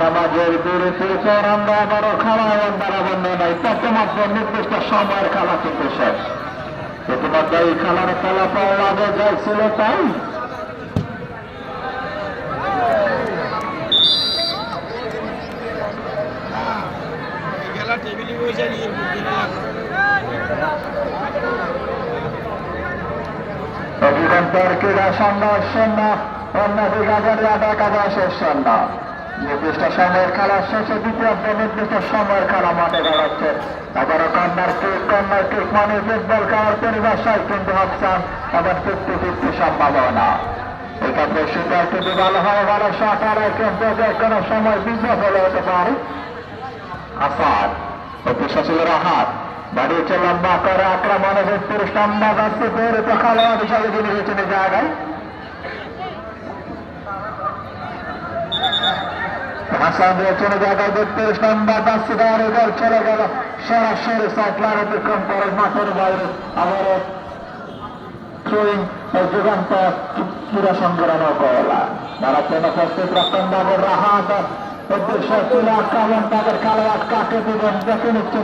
নামাজের বিরতি আমরা আবারও খেলায় বন্ধ নাই প্রথমাত্র নির্দিষ্ট সময়ের খেলা কিন্তু শেষ। ইতিমধ্যে এই খেলার ফলাফল আগে যাইছিল তাই অভিজ্ঞতার ক্রীড়া সংঘর্ষণ অন্যদিকে দেখা যায় শেষ না নির্দিষ্ট সময়ের খেলা শেষে দ্বিতীয় নির্দিষ্ট সময়ের খেলা মাঠে দাঁড়াচ্ছে। আবারও কর্নার কিক মানে ফুটবল খেলার পরিভাষায় কিন্তু হচ্ছেন আবার 50-50 সম্ভাবনা। এক্ষেত্রে সুপার যদি ভালো হয় ভালো শট আর কিন্তু যে কোনো সময় বিপদ হলে হতে পারে। আসাদ অপেক্ষা ছিল রাহাত বাড়িয়েছে লম্বা করে আক্রমণে 32 নম্বর আসছে বেরোত খেলোয়াড় হিসাবে যিনি হয়েছেন এই জায়গায় হাসান রয়েছেন জায়গায় 32 নম্বর আসছে দল চলে গেল সরাসরি সাইডলাইন অতিক্রম করে মাঠের বাইরে আবারও থ্রোয়িং যুগান্তর ক্রীড়া সংগ্রাম করা ভারতের উপস্থিত রতন বাবুর রাহাত উদ্দেশ্য ছিল আক্রমণ তাদের খেলোয়াড় কাকে দিবেন দেখে নিচ্ছে।